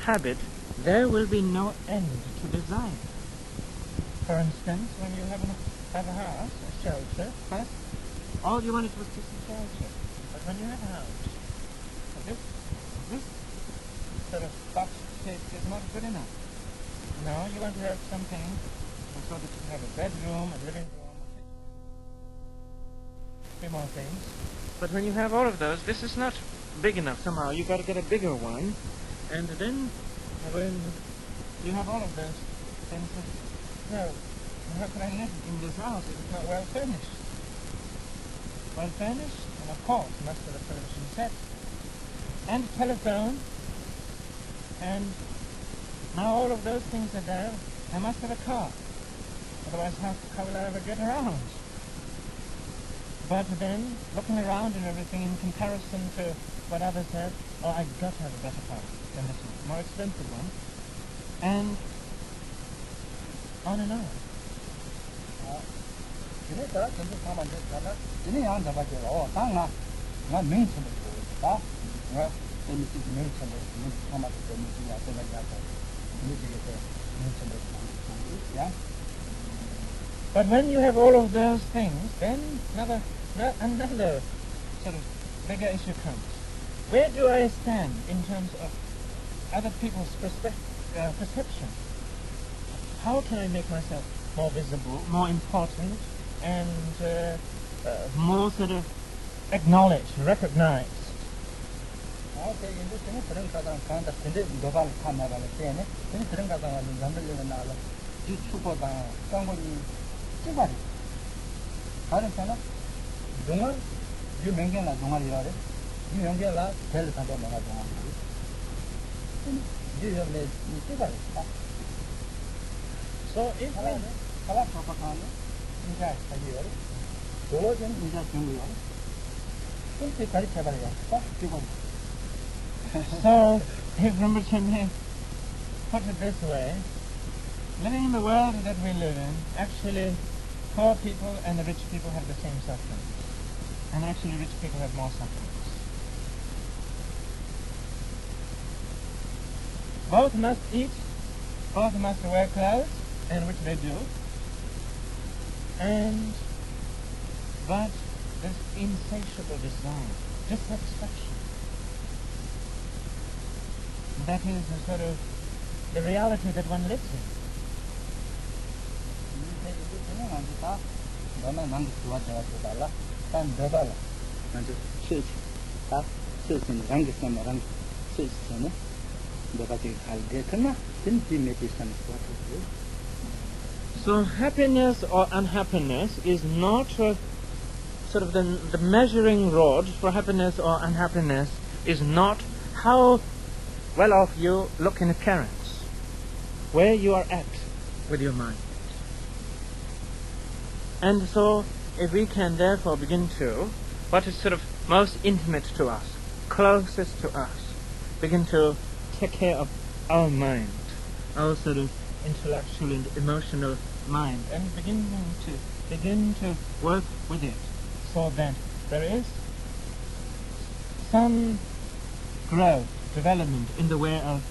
habit, there will be no end to desire. For instance, when you have a house, a shelter, first, all you wanted was just a shelter. But when you have a house, this sort of box shape is not good enough. No, you want to have something so that you have a bedroom, a living room, three more things. But when you have all of those, this is not big enough somehow. You've got to get a bigger one. And then when you have all of those things, well, how can I live in this house if it's not well furnished? Well furnished, and of course, must have a television set, and a telephone, and now all of those things are there. I must have a car. Otherwise, how will I ever get around? But then, looking around and everything in comparison to what others have, oh, I've got to have a better car than this one, more expensive one, and on and on. But when you have all of those things, then another sort of bigger issue comes. Where do I stand in terms of other people's perception? How can I make myself more visible, more important, and more sort of acknowledged, recognized? So if so if Rinpoche may put it this way, living in the world that we live in, actually poor people and the rich people have the same suffering. And actually rich people have more suffering. Both must eat, both must wear clothes, and which they do. But this insatiable desire, dissatisfaction, that is the sort of the reality that one lives in. So happiness or unhappiness is not sort of the measuring rod for happiness or unhappiness is not how well off you look in appearance, where you are at with your mind. And so if we can therefore begin to, what is sort of most intimate to us, closest to us, begin to take care of our mind, our sort of intellectual and emotional mind, and begin to work with it, so that there is some growth, development in the way of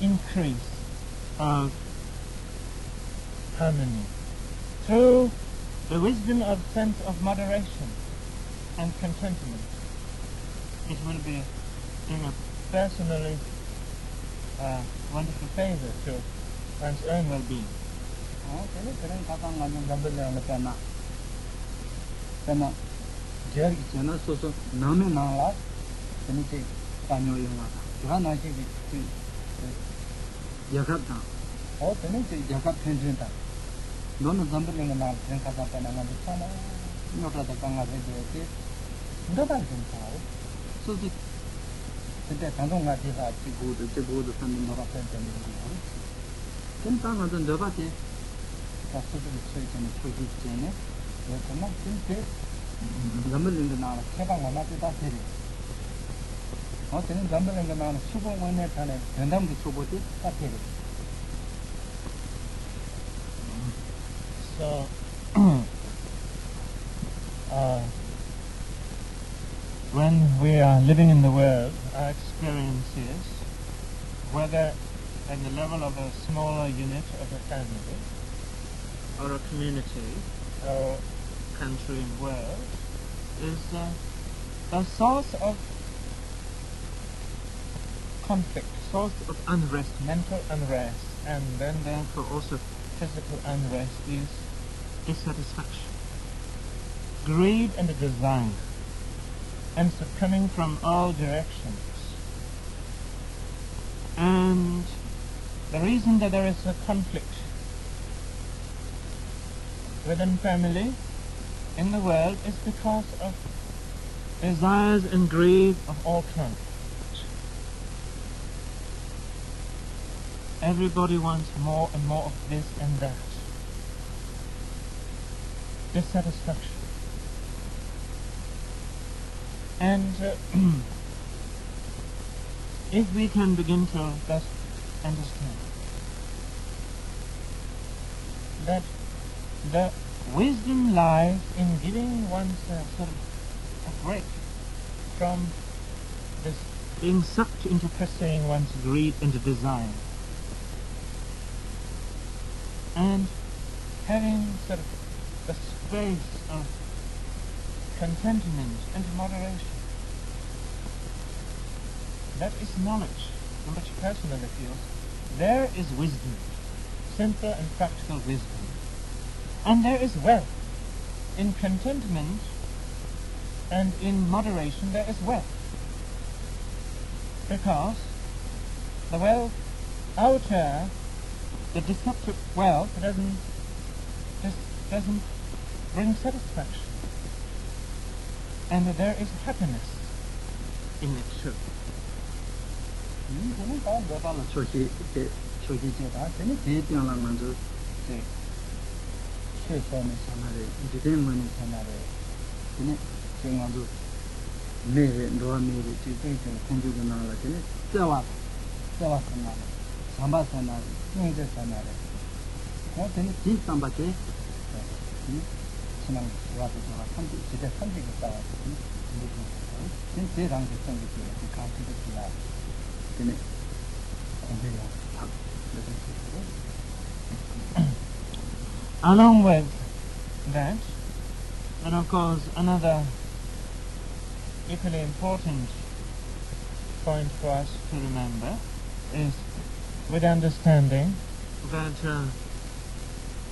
increase of harmony through the wisdom of sense of moderation and contentment. It will be doing a personally wonderful favor to one's own well-being. So when we are living in the world, our experience is whether at the level of a smaller unit of a family, or a community, or country and world, is a source of conflict, source of unrest, mental unrest, and then therefore also physical unrest is dissatisfaction, greed and desire, and so coming from all directions. And the reason that there is a conflict within family in the world is because of desires and greed of all kinds. Everybody wants more and more of this and that. Dissatisfaction. And if we can begin to thus understand that the wisdom lies in giving oneself sort of a break from this being sucked into pursuing one's greed and desire, and having sort of the space of contentment and moderation. That is knowledge, in which personally feels there is wisdom, simple and practical wisdom. And there is wealth. In contentment and in moderation there is wealth. Because the wealth out there, the deceptive wealth doesn't bring satisfaction. And there is happiness in it too. Along with that, and of course another equally important point for us to remember is with understanding that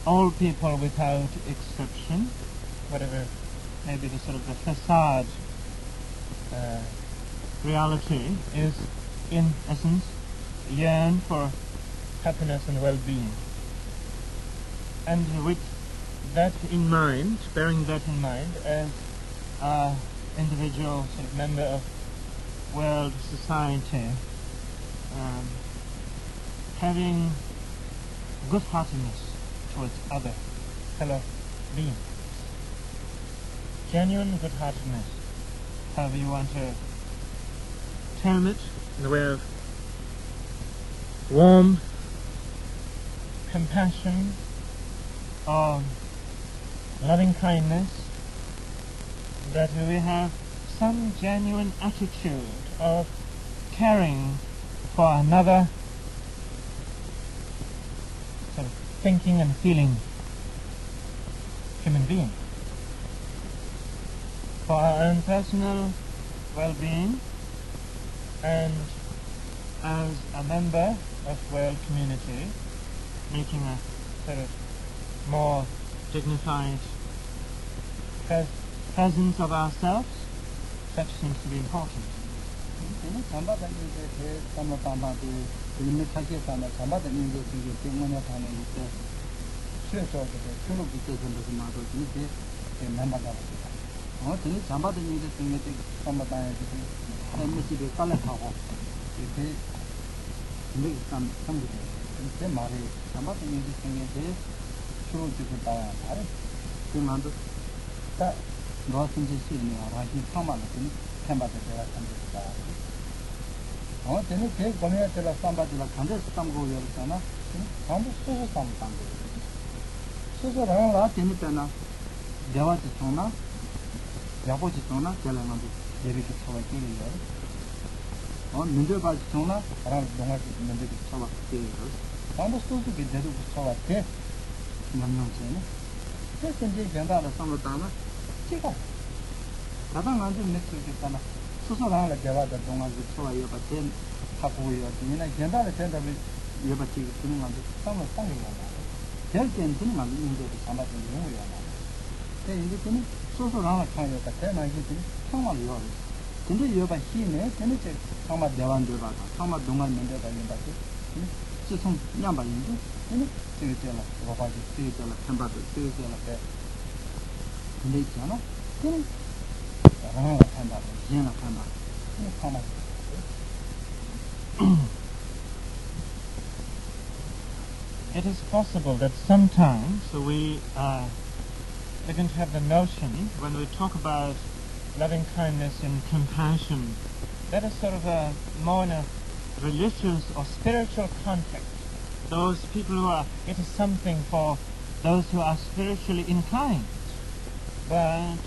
all people without exception, whatever may be the sort of the facade reality, is in essence yearn for happiness and well-being. And with that in mind, bearing that in mind, as an individual sort of member of world society, having good-heartedness towards other fellow beings, genuine good-heartedness, however you want to term it, in the way of warm compassion or loving kindness, that we have some genuine attitude of caring for another, sort of thinking and feeling human being, for our own personal well-being, and as a member of world community, making a sort of more dignified presence of ourselves, such seems to be important. 문제 봐 정말 바람 동아지 문제 쳐봐 되는 방도 소수 비대도 쳐봐 돼 남녀체는 그래서 이제 gen다를 삼을 다음에 찍어 가장 안주 매트릭 있잖아 수소랑을 개발다 동아지 쳐봐 이거 된 하고 이거 그냥 gen다를 된다면 이거 지금 쓰는 건데 삼을 땅이 나와 결국엔 되는 건 문제도 삼아서 너무 요나 근데 이제 그는 수소랑을 타요 같아 나 이제 정말 이거 근데 이거 힘에 근데 제 정말 대완들 봐도 정말 동안 문제 걸린 바지 지금 양반인데 근데 저기잖아 이거 봐지 저기잖아 템바도 저기잖아 근데 있잖아 근데 나랑 템바도 얘나 템바 근데 가만 It is possible that sometimes we begin to have the notion when we talk about loving kindness and compassion, that is sort of more in a religious or spiritual context. Those people who are, it is something for those who are spiritually inclined. But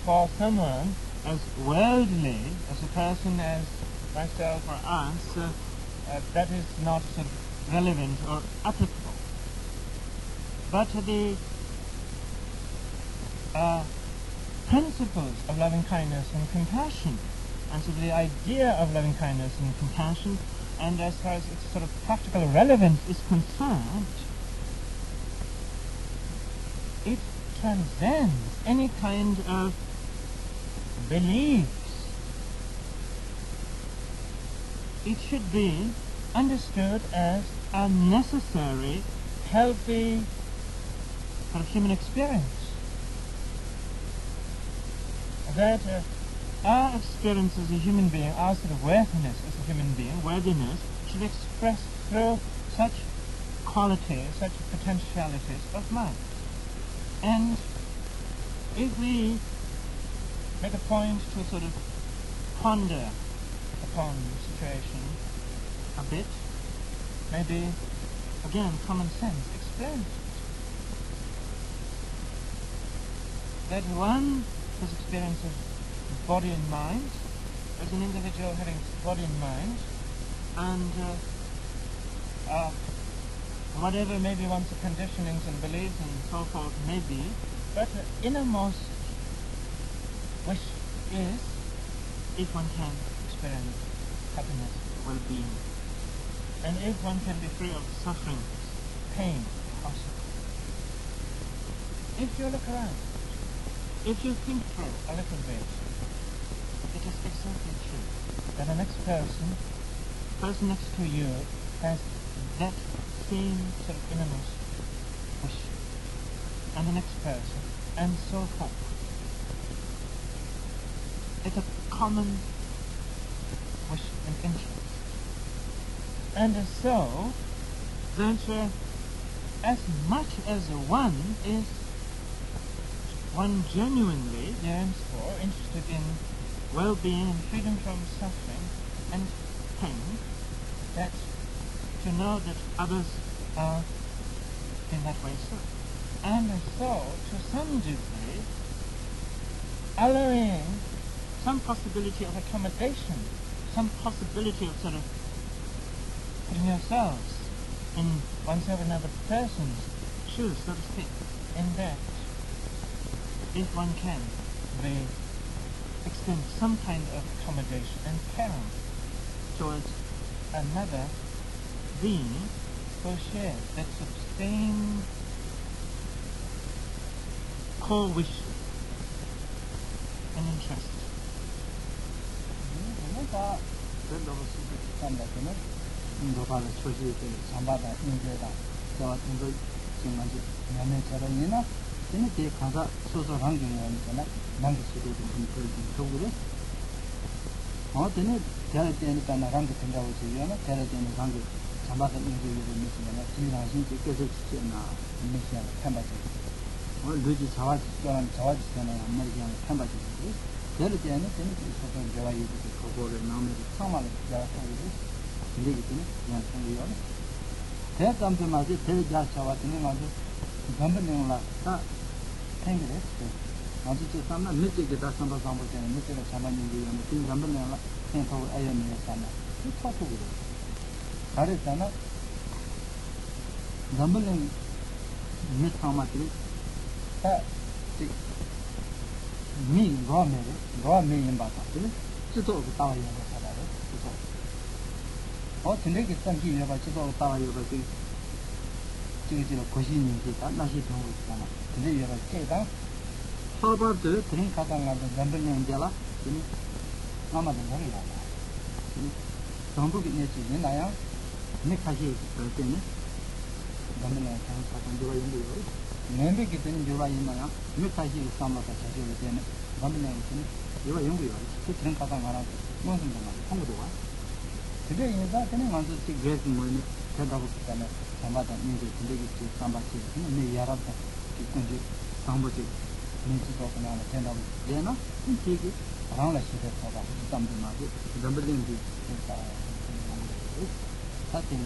for someone as worldly, as a person as myself or us, that is not sort of relevant or applicable. But the principles of loving kindness and compassion, and so the idea of loving kindness and compassion, and as far as its sort of practical relevance is concerned, it transcends any kind of beliefs. It should be understood as a necessary, healthy kind of human experience. That our experience as a human being, our sort of worthiness as a human being, worthiness, should be expressed through such qualities, such potentialities of mind. And if we make a point to sort of ponder upon the situation a bit, maybe, again, common sense explains it. That one has experience of body and mind, as an individual having body and mind, and whatever maybe one's conditionings and beliefs and so forth may be, but the innermost wish is if one can experience happiness, well-being, and if one can be free of suffering, pain, also. If you look around, if you think through a little bit, it is exactly true that the next person next to you has that same sort of innermost wish, and the next person, and so forth. It's a common wish and interest. And so, that as much as one genuinely yearns for, interested in well-being and freedom from suffering and pain, that to know that others are in that way so. And so, to some degree, allowing some possibility of accommodation, some possibility of sort of putting yourselves in oneself and another person's shoes, so to speak, in that if one can, they extend some kind of accommodation and care towards another being who shares that sort of same core wish and interest. Ini dia kata susu ranking yang mana mangga sudah dijual. Oh, ini cara dia ni tanah ranking tinggal usia na, cara dia ni ranking sampai ini juga misalnya, cina sini juga cina Malaysia tempat itu. Oh, lucu Jawa sana Amerika tempat itu. Cara dia ni susu Jawa itu kau nama itu sama Jawa itu. Ini gitu ni yang saya. Saya sampai masih saya Jawa ini masih gambar yang lah tak. Thank you. I just found that Mr. Get that some of the Mr. Saman in the Gamble 생각하고 아이언을 했잖아. 그 타투고. 잘했잖아. 남들은 미타마들이 다 미 로아메인 바다들 지도 따와 있는 거 살아요. 그래서 근데 그 상기에 봐 지도 따와 있는 거 지금 거신이니까 나시 병을 있잖아. 근데 얘가 깨다 하버드 드링 가다가 남들은 데라 이 아마도 모르겠다. 정부 기내지 나야 내가지 할 때는 남들은 가서 들어 있는 거 member getting Jura in Maya, Mutaji is some of the Sajil, Domination, you are younger, to drink Katamara, Muslim, Hongdua. Today is that any one to see great money, Tadabu, Samata, music, to somebody, may Yarata, somebody needs to open on a 10 of Jena, and take it around like she has something like it. The building is something.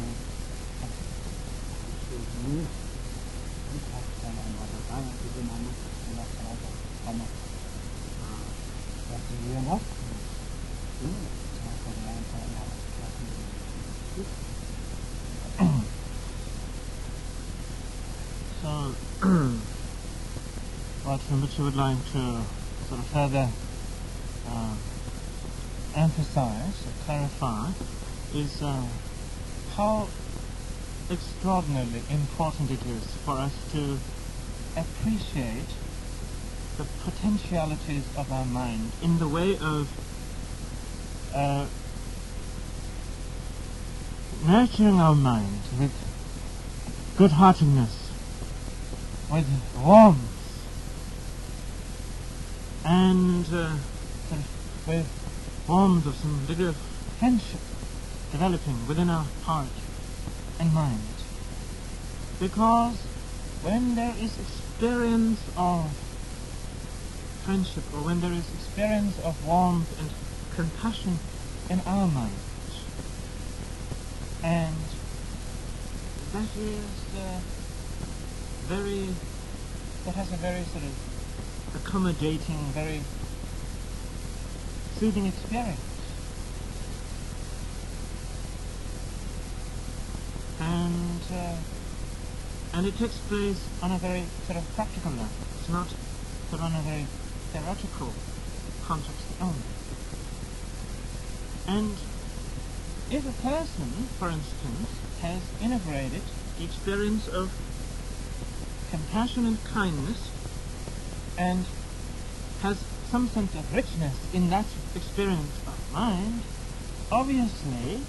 So, what Rinpoche would like to sort of further emphasize or clarify is how extraordinarily important it is for us to appreciate the potentialities of our mind in the way of nurturing our mind with good-heartedness, with warmth, and with warmth of some degree of friendship developing within our heart and mind. Because when there is experience of friendship, or when there is experience of warmth and compassion in our mind, and that has a very sort of accommodating, very soothing experience. And it takes place on a very sort of practical level. It's not sort of on a very theoretical context only. And if a person, for instance, has integrated the experience of compassion and kindness and has some sense of richness in that experience of mind, obviously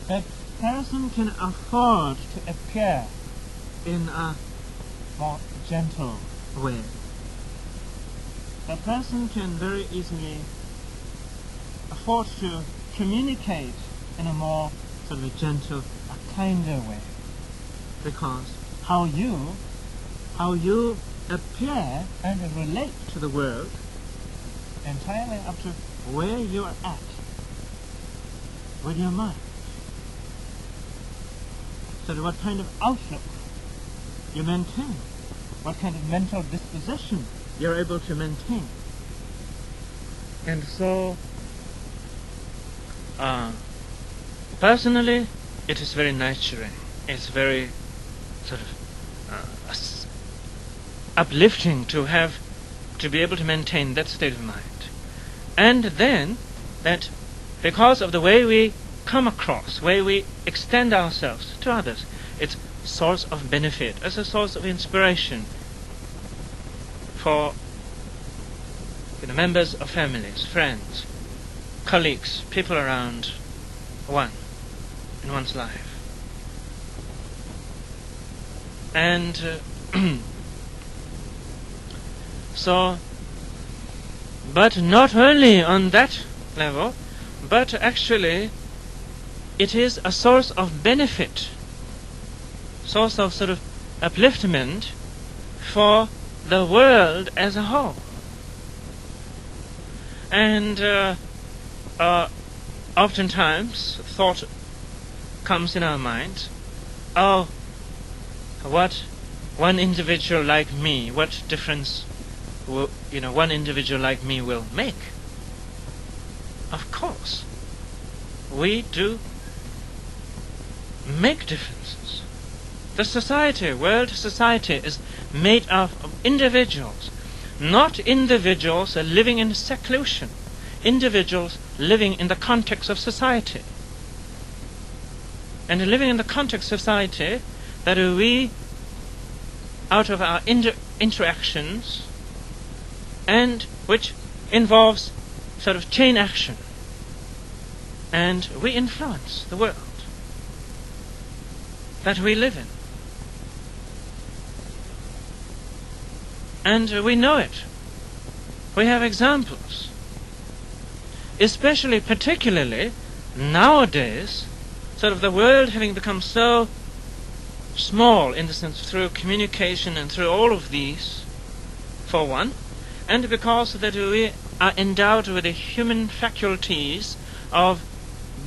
that person can afford to appear in a more gentle way. The person can very easily afford to communicate in a more sort of gentle, a kinder way, because how you appear and relate to the world entirely up to where you are at with your mind. So what kind of outlook you maintain, what kind of mental disposition you're able to maintain. And so, personally, it is very nurturing. It's very sort of uplifting to be able to maintain that state of mind. And then, that because of the way we come across, way we extend ourselves to others, it's a source of benefit, as a source of inspiration for members of families, friends, colleagues, people around one in one's life. And so, but not only on that level, but actually it is a source of benefit, source of sort of upliftment for the world as a whole. And oftentimes thought comes in our mind, oh, what one individual like me, what difference one individual like me will make. of course, we do make differences. The society, world society, is made up of individuals, not individuals living in seclusion, individuals living in the context of society. And living in the context of society, that we, out of our interactions, and which involves sort of chain action, and we influence the world that we live in. And we know it. We have examples. Especially, particularly, nowadays, sort of the world having become so small, in the sense through communication and through all of these, for one, and because that we are endowed with the human faculties of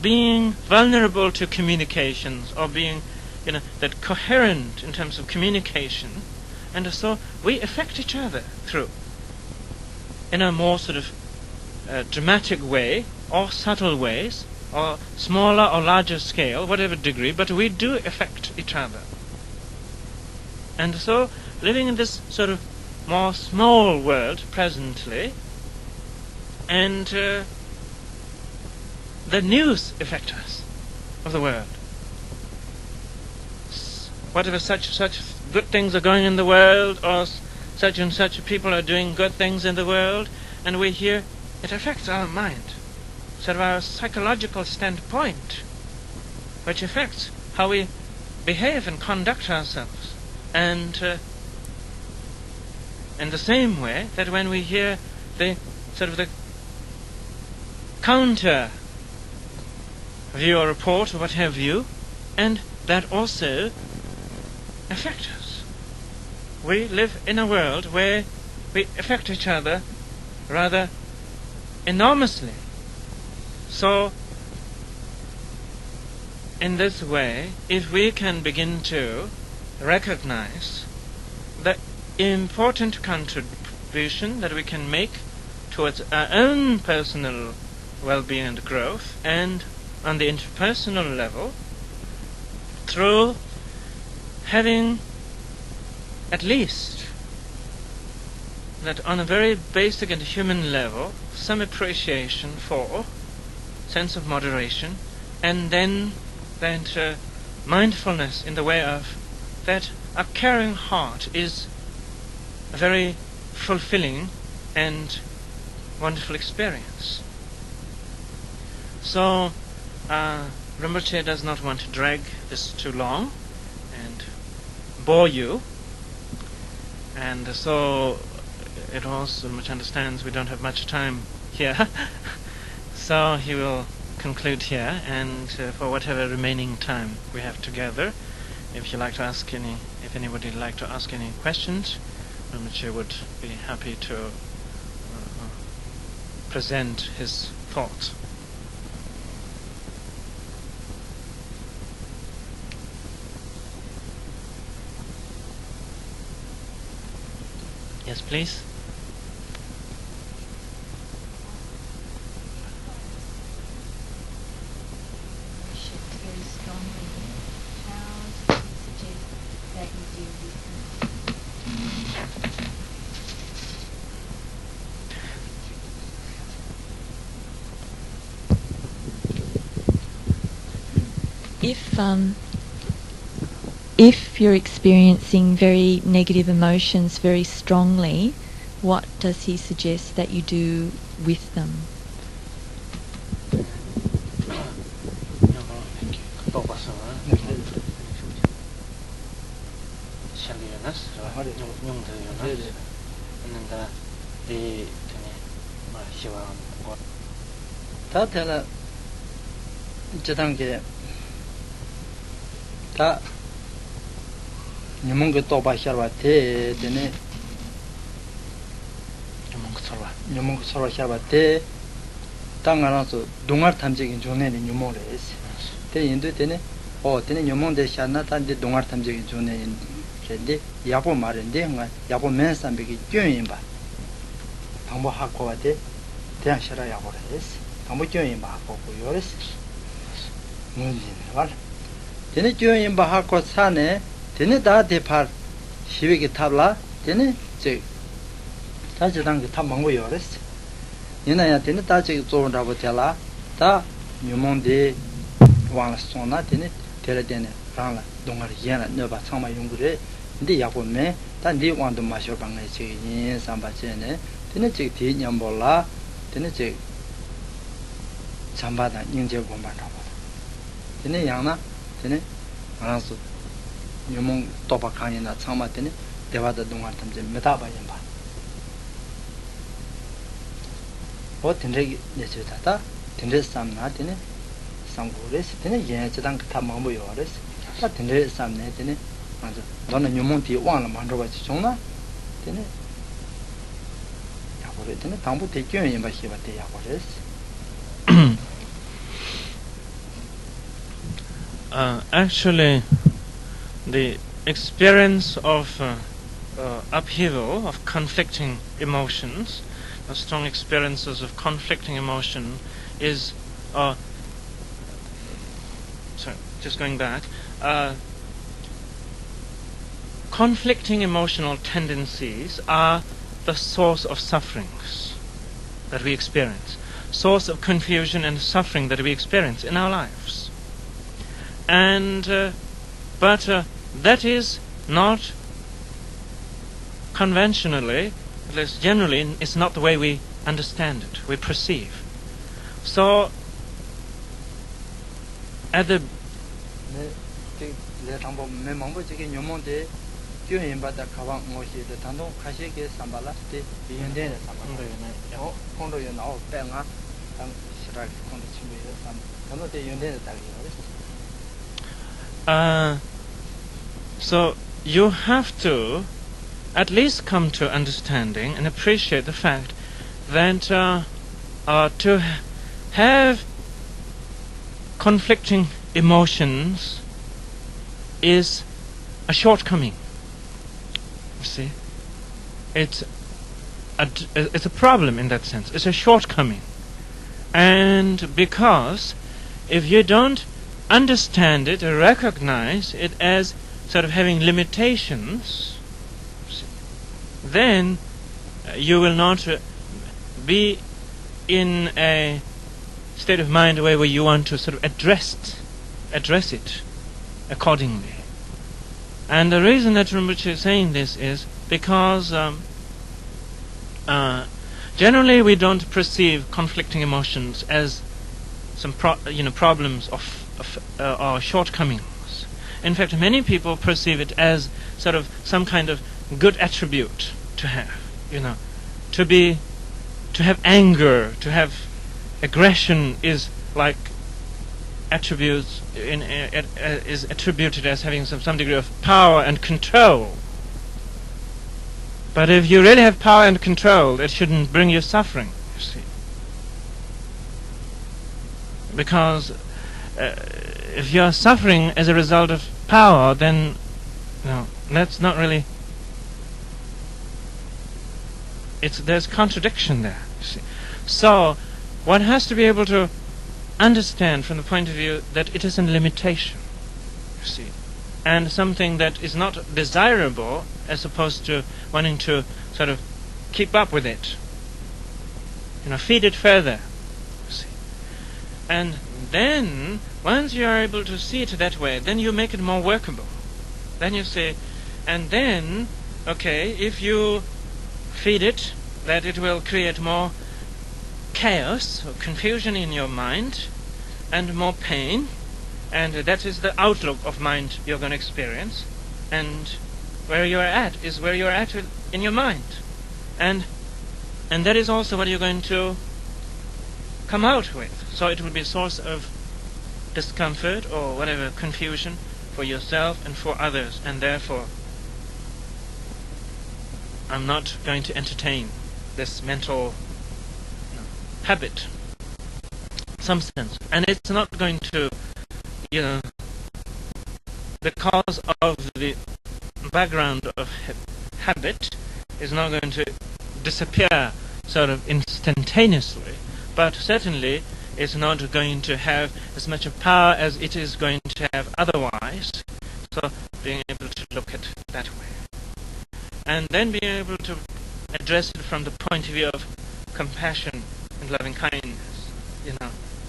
being vulnerable to communications, or being, that coherent in terms of communication, and so we affect each other through, in a more sort of dramatic way, or subtle ways, or smaller or larger scale, whatever degree, but we do affect each other. And so, living in this sort of more small world presently, and the news affect us of the world. Whatever such good things are going in the world, or such and such people are doing good things in the world, and we hear, it affects our mind, sort of our psychological standpoint, which affects how we behave and conduct ourselves. And in the same way that when we hear the sort of the counter view or report or what have you, and that also affect us. We live in a world where we affect each other rather enormously. So, in this way, if we can begin to recognize the important contribution that we can make towards our own personal well-being and growth, and on the interpersonal level, through having at least that on a very basic and human level, some appreciation for sense of moderation, and then that mindfulness in the way of that a caring heart is a very fulfilling and wonderful experience. So Rinpoche does not want to drag this too long and bore you, and so it also much understands we don't have much time here. So he will conclude here, and for whatever remaining time we have together, if anybody would like to ask any questions, Rinpoche would be happy to present his thoughts. Yes, please. Very strongly. How do you suggest that you do this? If you're experiencing very negative emotions very strongly, what does he suggest that you do with them? 다들 저단계 다 nyumungu toba sharwa te dene nyumungu sarwa sharwa te tanganaso dungar tamjegin jone ni nyumung res te yindu dene dene nyumung de sharna tande dungar tamjegin jone rende yapo marende nga yapo mensambegi gyön yinba tangbo hakwa de teang shara yapo res 당부 교인 바고 요레스 문제네 말 되네 교인 바고 사네 되네 다 대파 시비게 탑라 되네 제 다지당 그 탑망고 요레스 얘나야 되네 다지 조원다고 tel라 다 유몽데 왕스토나 되네 데레데네 라라 동아리 얘나 너바 상마 용구래 근데 야고메 단디 왕도 마셔 방에 지인 삼바제네 되네 제 뒤냠볼라 되네 제 잠바다 인제 공부한다고 되네 양나 되네 알아서 유몽 도박하니나 상마 되네 대화도 동안 탐제 메다바인 봐 어떤데 내주다다 된데 삼나 되네 상고레스 되네 예제당 다 마모요레스 다 된데 삼네 되네 맞아 너는 유몽디 왕을 만들어봐지 정나 되네 야고레 되네 당부 대교인 바 시바데 야고레스 Actually, the experience of upheaval, of conflicting emotions, strong experiences of conflicting emotion is, sorry, just going back, conflicting emotional tendencies are the source of sufferings that we experience, source of confusion and suffering that we experience in our lives. And but that is not conventionally, at least generally, it's not the way we understand it, we perceive. So at the so you have to at least come to understanding and appreciate the fact that to have conflicting emotions is a shortcoming. You see, it's a problem in that sense. It's a shortcoming, and because if you don't understand it or recognize it as sort of having limitations, then you will not be in a state of mind where you want to sort of address it accordingly. And the reason that Rinpoche is saying this is because generally we don't perceive conflicting emotions as some problems or shortcomings. In fact, many people perceive it as sort of some kind of good attribute to have, to have anger, to have aggression is like attributes is attributed as having some degree of power and control. But if you really have power and control, it shouldn't bring you suffering, you see. Because if you are suffering as a result of power, then that's not really. There's contradiction there, you see. So one has to be able to understand from the point of view that it is a limitation, you see, and something that is not desirable, as opposed to wanting to sort of keep up with it, feed it further, you see. And then once you are able to see it that way, then you make it more workable. Then you say, and then if you feed it, that it will create more chaos or confusion in your mind and more pain, and that is the outlook of mind you're going to experience, and where you're at is where you're at in your mind, and that is also what you're going to come out with. So it will be a source of discomfort or whatever, confusion for yourself and for others, and therefore I'm not going to entertain this mental habit, some sense, and it's not going to, the cause of the background of habit is not going to disappear sort of instantaneously, but certainly is not going to have as much power as it is going to have otherwise. So being able to look at it that way. And then being able to address it from the point of view of compassion and loving kindness.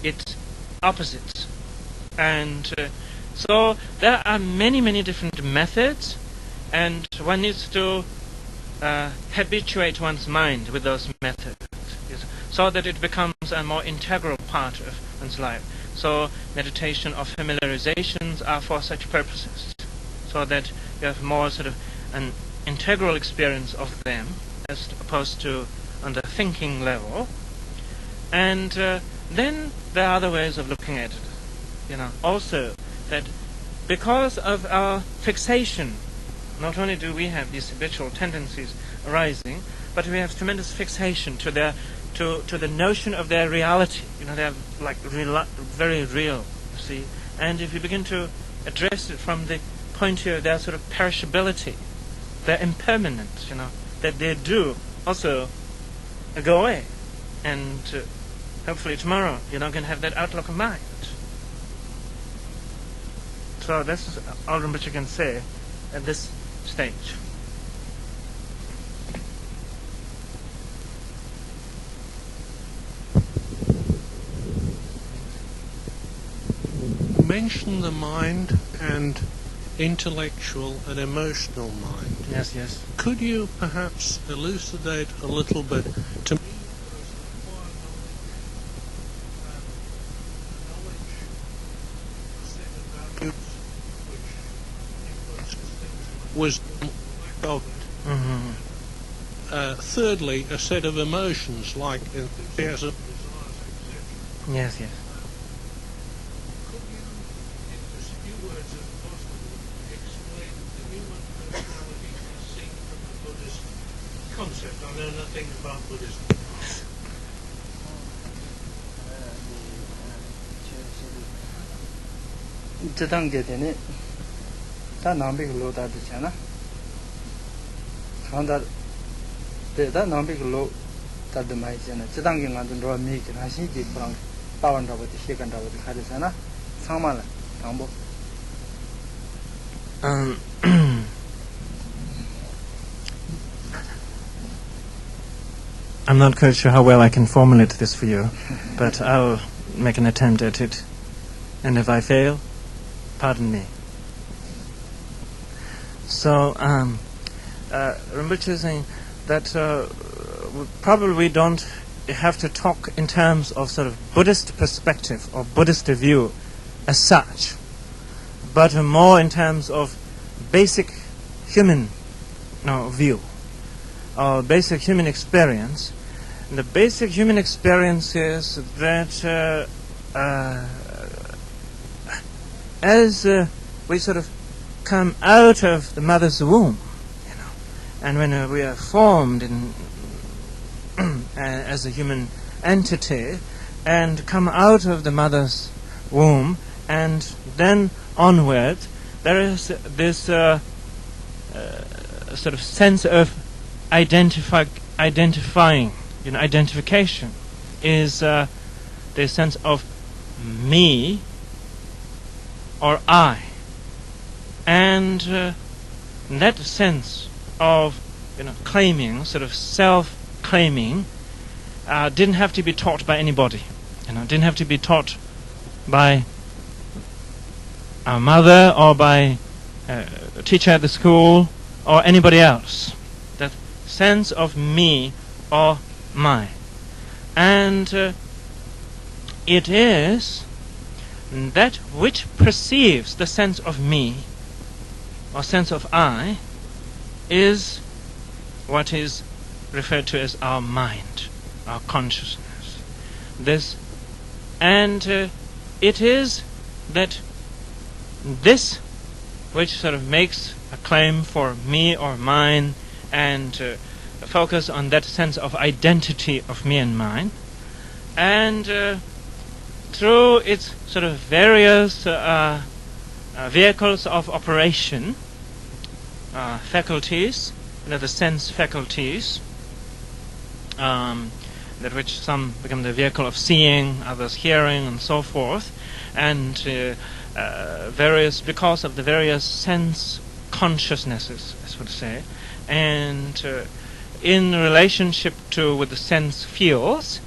It's opposites. And so there are many different methods, and one needs to habituate one's mind with those methods, so that it becomes a more integral part of one's life. So meditation or familiarizations are for such purposes, so that you have more sort of an integral experience of them as opposed to on the thinking level. And then there are other ways of looking at it. Also that because of our fixation, not only do we have these habitual tendencies arising, but we have tremendous fixation to the notion of their reality. They're like very real, you see. And if you begin to address it from the point of view of their sort of perishability, their impermanence, that they do also go away. And hopefully tomorrow you're not going to have that outlook of mind. So that's all Rinpoche can say at this stage. You mentioned the mind and intellectual and emotional mind. Yes. Could you perhaps elucidate a little bit to me? Wisdom of it. Mm-hmm. Thirdly, a set of emotions like enthusiasm, Yes. Could you, in as few words as possible, explain the human personality as seen from a Buddhist concept? I know nothing about Buddhism. 다 남비가 로다 되잖아. 한다 대다 남비가 로 다들 많이 있잖아. 지당게 만든 로 미기 하시지 그런 빠원다고 시간다고 하잖아. 상만을 방법. I'm not quite sure how well I can formulate this for you, but I'll make an attempt at it. And if I fail, pardon me. So, Rinpoche is saying that probably we don't have to talk in terms of sort of Buddhist perspective or Buddhist view as such, but more in terms of basic human view or basic human experience. And the basic human experience is that as we sort of come out of the mother's womb, and when we are formed in as a human entity, and come out of the mother's womb, and then onward, there is this sort of sense of identifying. Identification is the sense of me or I. And that sense of claiming, sort of self-claiming, didn't have to be taught by anybody. Didn't have to be taught by our mother or by a teacher at the school or anybody else. That sense of me or mine. And it is that which perceives the sense of me or sense of I is what is referred to as our mind, our consciousness. It is that this which sort of makes a claim for me or mine and focus on that sense of identity of me and mine, and through its sort of various vehicles of operation, faculties, the sense faculties, that which some become the vehicle of seeing, others hearing, and so forth, and because of the various sense consciousnesses, as would say, and in relationship to with the sense fields,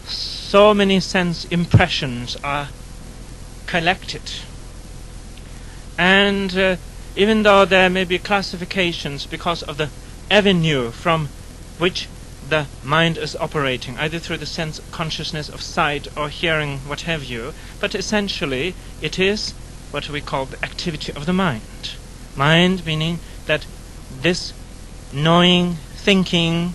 so many sense impressions are collected. And even though there may be classifications because of the avenue from which the mind is operating, either through the sense consciousness of sight or hearing, what have you, but essentially it is what we call the activity of the mind. Mind meaning that this knowing, thinking,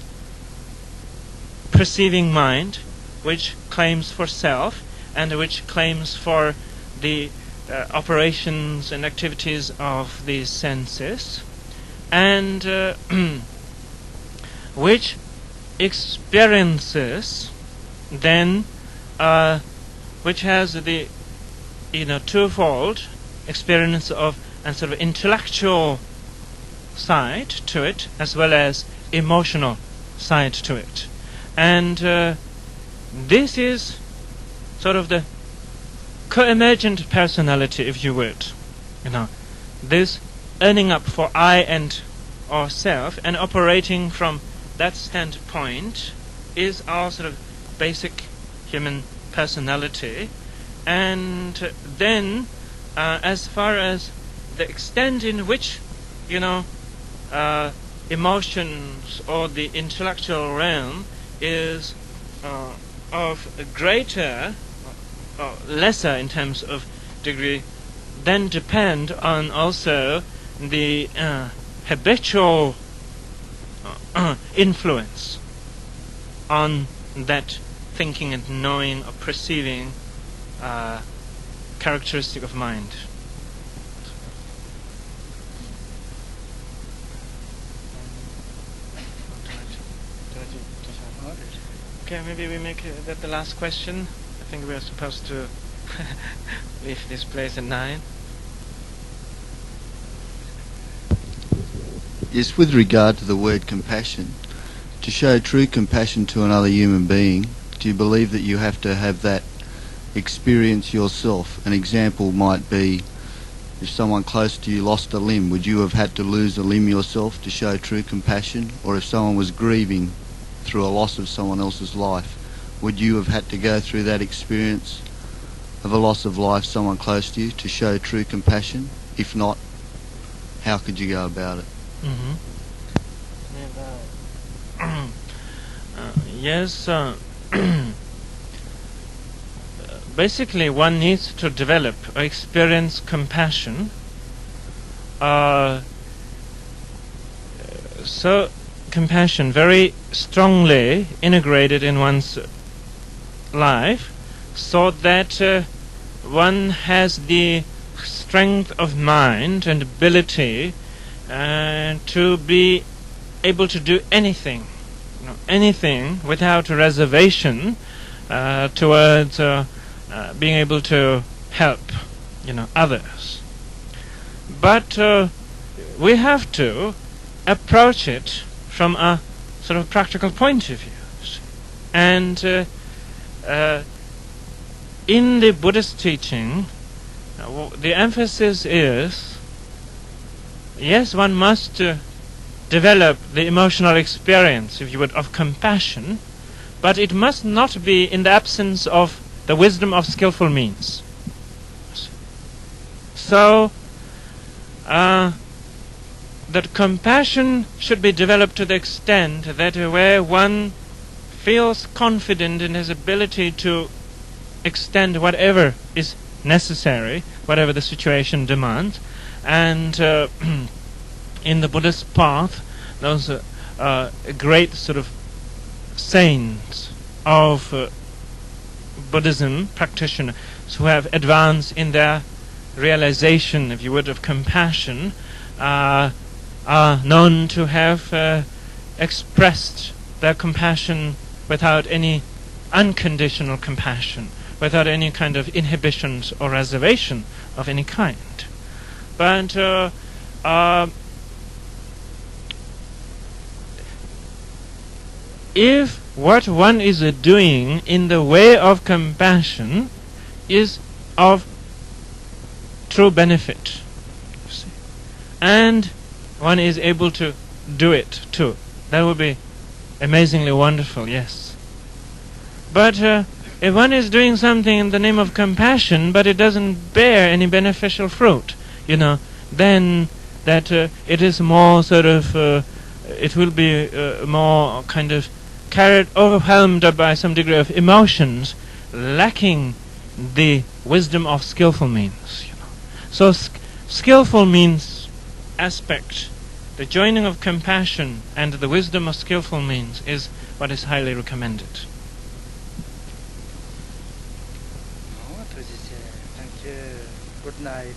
perceiving mind, which claims for self and which claims for the operations and activities of these senses, and which experiences then, which has the twofold experience of a sort of intellectual side to it as well as emotional side to it, and this is sort of the co-emergent personality, if you would. This earning up for I and or self and operating from that standpoint is our sort of basic human personality. And then as far as the extent in which emotions or the intellectual realm is of a greater or lesser in terms of degree, then depend on also the habitual influence on that thinking and knowing or perceiving characteristic of mind. Okay, maybe we make that the last question. I think we are supposed to leave this place at 9. Yes, with regard to the word compassion, to show true compassion to another human being, do you believe that you have to have that experience yourself? An example might be, if someone close to you lost a limb, would you have had to lose a limb yourself to show true compassion? Or if someone was grieving through a loss of someone else's life, would you have had to go through that experience of a loss of life, someone close to you, to show true compassion? If not, how could you go about it? Yes, basically one needs to develop or experience compassion. So compassion very strongly integrated in one's life, so that one has the strength of mind and ability to be able to do anything, anything without reservation towards being able to help, others. But we have to approach it from a sort of practical point of view. And in the Buddhist teaching, the emphasis is, yes, one must develop the emotional experience, if you would, of compassion, but it must not be in the absence of the wisdom of skillful means. So, that compassion should be developed to the extent that where one feels confident in his ability to extend whatever is necessary, whatever the situation demands, and in the Buddhist path, those great sort of saints of Buddhism, practitioners who have advanced in their realization, if you would, of compassion, are known to have expressed their compassion without any unconditional compassion, without any kind of inhibitions or reservation of any kind. But if what one is doing in the way of compassion is of true benefit, you see, and one is able to do it too. That would be amazingly wonderful, yes. But if one is doing something in the name of compassion, but it doesn't bear any beneficial fruit, then that it is more sort of, it will be more kind of overwhelmed by some degree of emotions, lacking the wisdom of skillful means. So skillful means aspect, the joining of compassion and the wisdom of skillful means is what is highly recommended. Thank you. Good night.